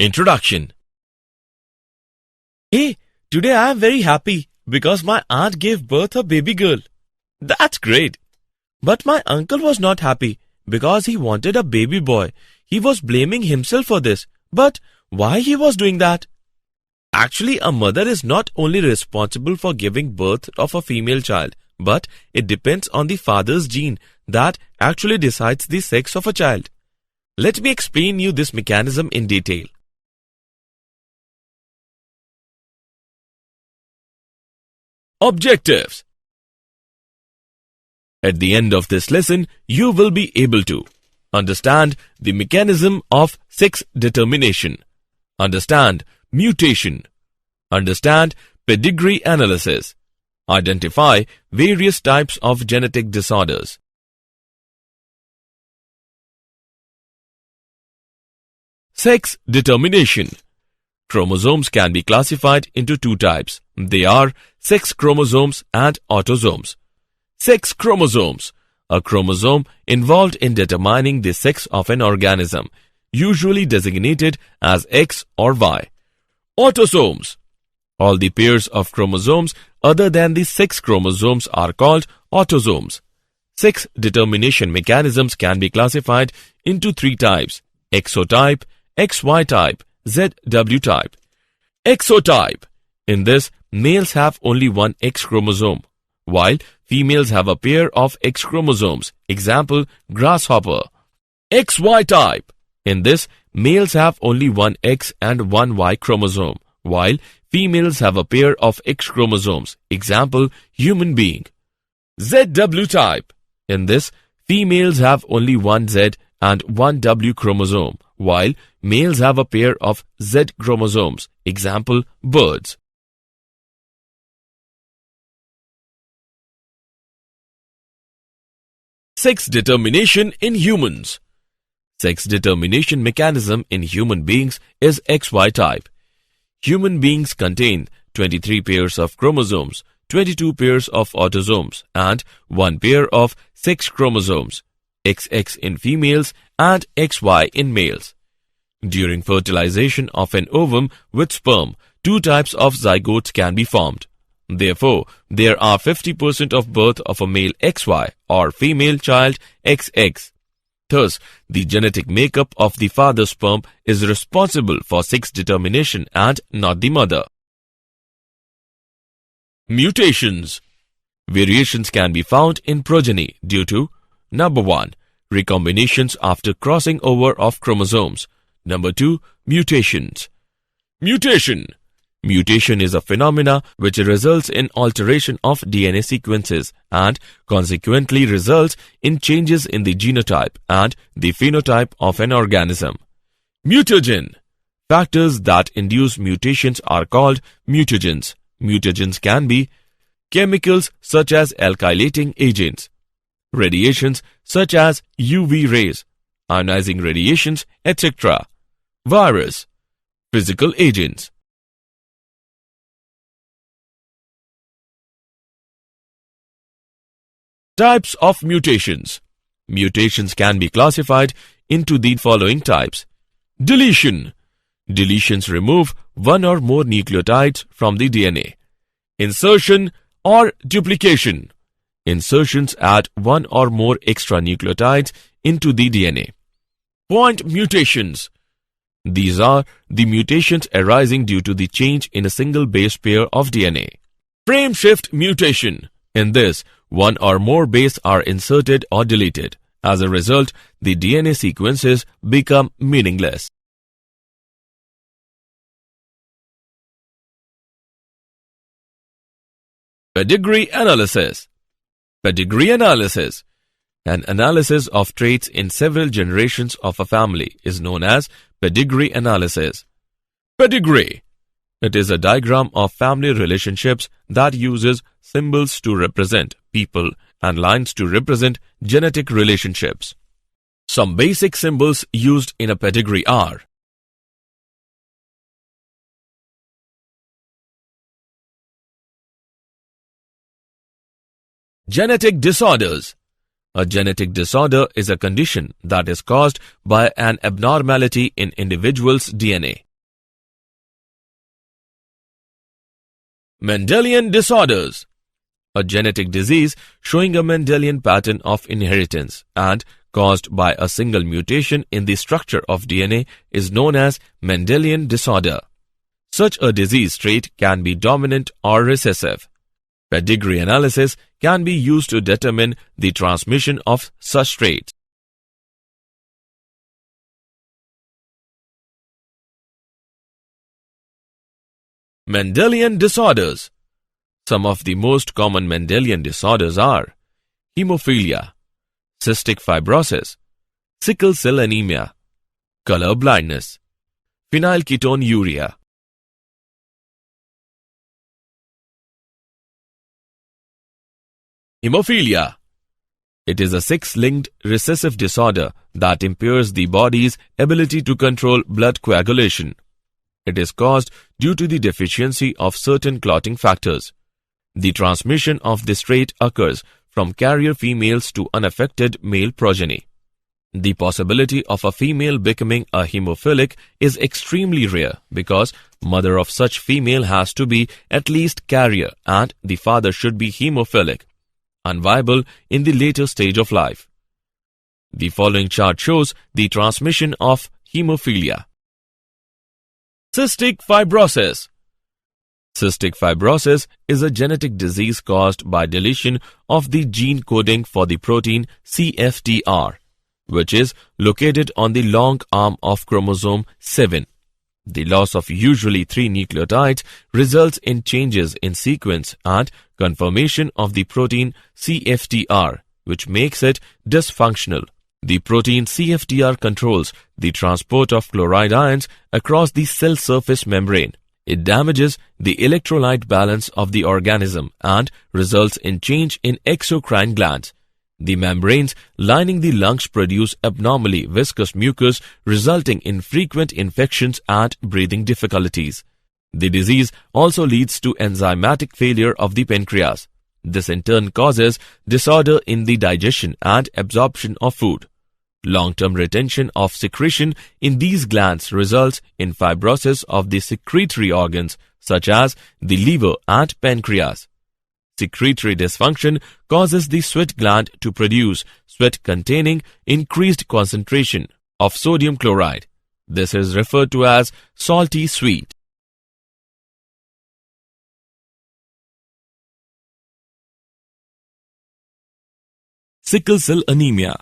Introduction. Hey, today I am very happy because my aunt gave birth a baby girl. That's great. But my uncle was not happy because he wanted a baby boy. He was blaming himself for this. But why he was doing that? Actually, a mother is not only responsible for giving birth of a female child, but it depends on the father's gene that actually decides the sex of a child. Let me explain you this mechanism in detail. Objectives. At the end of this lesson, you will be able to understand the mechanism of sex determination, understand mutation, understand pedigree analysis, identify various types of genetic disorders. Sex determination. Chromosomes can be classified into two types. They are sex chromosomes and autosomes. Sex chromosomes, a chromosome involved in determining the sex of an organism, usually designated as X or Y. Autosomes. All the pairs of chromosomes other than the sex chromosomes are called autosomes. Sex determination mechanisms can be classified into three types: exotype, XY type, ZW type. Exotype. In this, males have only one X chromosome, while females have a pair of X chromosomes. Example, grasshopper. XY type. In this, males have only one X and one Y chromosome, while females have a pair of X chromosomes. Example, human being. ZW type. In this, females have only one Z and one W chromosome, while males have a pair of Z chromosomes. Example, birds. Sex determination in humans. Sex determination mechanism in human beings is XY type. Human beings contain 23 pairs of chromosomes, 22 pairs of autosomes, and one pair of sex chromosomes, XX in females and XY in males. During fertilization of an ovum with sperm, two types of zygotes can be formed. Therefore, there are 50% of birth of a male XY or female child XX. Thus, the genetic makeup of the father's sperm is responsible for sex determination and not the mother. Mutations. Variations can be found in progeny due to: number 1, recombinations after crossing over of chromosomes. Number 2, mutations. Mutation. Mutation is a phenomena which results in alteration of DNA sequences and consequently results in changes in the genotype and the phenotype of an organism. Mutagen. Factors that induce mutations are called mutagens. Mutagens can be chemicals such as alkylating agents, radiations such as UV rays, ionizing radiations, etc. Virus. Physical agents. Types of mutations. Mutations can be classified into the following types. Deletion. Deletions remove one or more nucleotides from the DNA. Insertion or duplication. Insertions add one or more extra nucleotides into the DNA. Point mutations. These are the mutations arising due to the change in a single base pair of DNA. Frame shift mutation. In this, one or more bases are inserted or deleted. As a result, the DNA sequences become meaningless. Pedigree analysis. Pedigree analysis. An analysis of traits in several generations of a family is known as pedigree analysis. Pedigree. It is a diagram of family relationships that uses symbols to represent people and lines to represent genetic relationships. Some basic symbols used in a pedigree are: genetic disorders. A genetic disorder is a condition that is caused by an abnormality in individual's DNA. Mendelian disorders. A genetic disease showing a Mendelian pattern of inheritance and caused by a single mutation in the structure of DNA is known as Mendelian disorder. Such a disease trait can be dominant or recessive. Pedigree analysis can be used to determine the transmission of such traits. Mendelian disorders. Some of the most common Mendelian disorders are hemophilia, cystic fibrosis, sickle cell anemia, color blindness, phenylketonuria. Hemophilia. It is a sex-linked recessive disorder that impairs the body's ability to control blood coagulation. It is caused due to the deficiency of certain clotting factors. The transmission of this trait occurs from carrier females to unaffected male progeny. The possibility of a female becoming a hemophilic is extremely rare because mother of such female has to be at least carrier and the father should be hemophilic, unviable in the later stage of life. The following chart shows the transmission of hemophilia. Cystic fibrosis. Cystic fibrosis is a genetic disease caused by deletion of the gene coding for the protein CFTR, which is located on the long arm of chromosome 7. The loss of usually 3 nucleotides results in changes in sequence and conformation of the protein CFTR, which makes it dysfunctional. The protein CFTR controls the transport of chloride ions across the cell surface membrane. It damages the electrolyte balance of the organism and results in change in exocrine glands. The membranes lining the lungs produce abnormally viscous mucus, resulting in frequent infections and breathing difficulties. The disease also leads to enzymatic failure of the pancreas. This in turn causes disorder in the digestion and absorption of food. Long-term retention of secretion in these glands results in fibrosis of the secretory organs such as the liver and pancreas. Secretory dysfunction causes the sweat gland to produce sweat containing increased concentration of sodium chloride. This is referred to as salty sweat. Sickle cell anemia.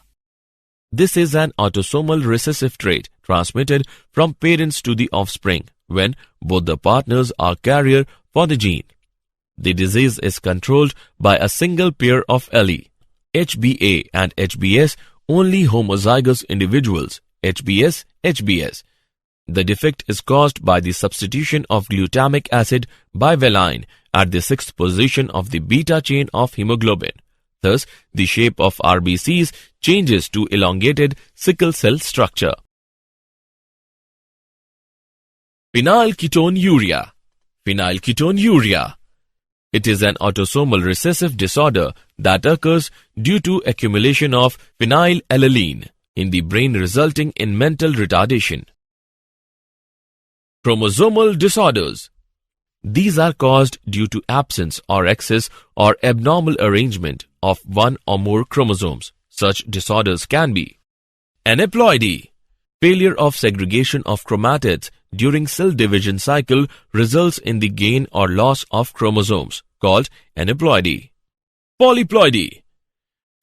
This is an autosomal recessive trait transmitted from parents to the offspring when both the partners are carrier for the gene. The disease is controlled by a single pair of allele, HBA and HBS, only homozygous individuals, HBS. The defect is caused by the substitution of glutamic acid bivaline at the 6th position of the beta chain of hemoglobin. Thus, the shape of RBCs changes to elongated sickle cell structure. Phenylketonuria. It is an autosomal recessive disorder that occurs due to accumulation of phenylalanine in the brain, resulting in mental retardation. Chromosomal disorders. These are caused due to absence or excess or abnormal arrangement of one or more chromosomes. Such disorders can be aneuploidy. Failure of segregation of chromatids during cell division cycle results in the gain or loss of chromosomes, called aneuploidy. Polyploidy.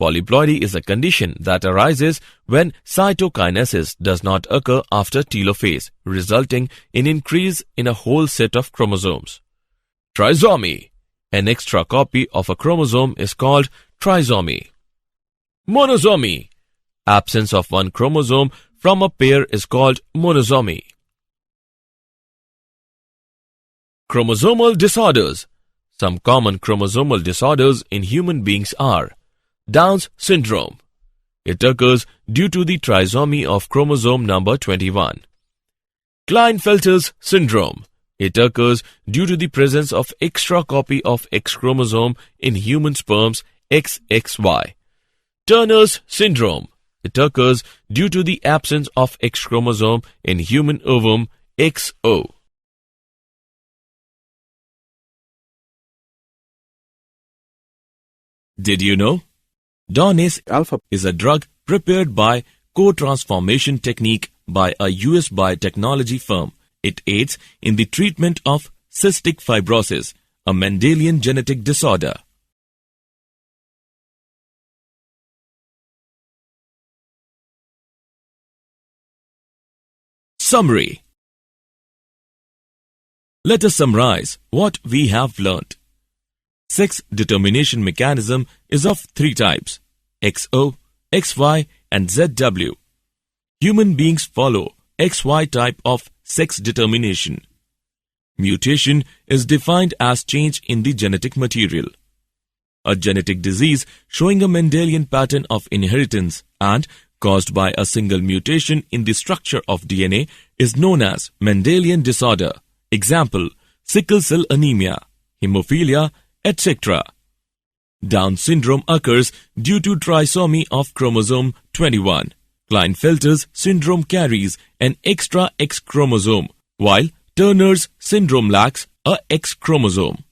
Polyploidy is a condition that arises when cytokinesis does not occur after telophase, resulting in increase in a whole set of chromosomes. Trisomy. An extra copy of a chromosome is called trisomy. Monosomy. Absence of one chromosome from a pair is called monosomy. Chromosomal disorders. Some common chromosomal disorders in human beings are Down's syndrome. It occurs due to the trisomy of chromosome number 21. Klinefelter's syndrome. It occurs due to the presence of extra copy of X chromosome in human sperms XXY. Turner's syndrome. It occurs due to the absence of X chromosome in human ovum XO. Did you know? Donase Alpha is a drug prepared by co-transformation technique by a US biotechnology firm. It aids in the treatment of cystic fibrosis, a Mendelian genetic disorder. Summary. Let us summarize what we have learnt. Sex determination mechanism is of three types: XO, XY and ZW. Human beings follow XY type of sex determination. Mutation is defined as change in the genetic material. A genetic disease showing a Mendelian pattern of inheritance and caused by a single mutation in the structure of DNA is known as Mendelian disorder. Example: sickle cell anemia, hemophilia, etc. Down syndrome occurs due to trisomy of chromosome 21. Klinefelter's syndrome carries an extra X chromosome, while Turner's syndrome lacks a X chromosome.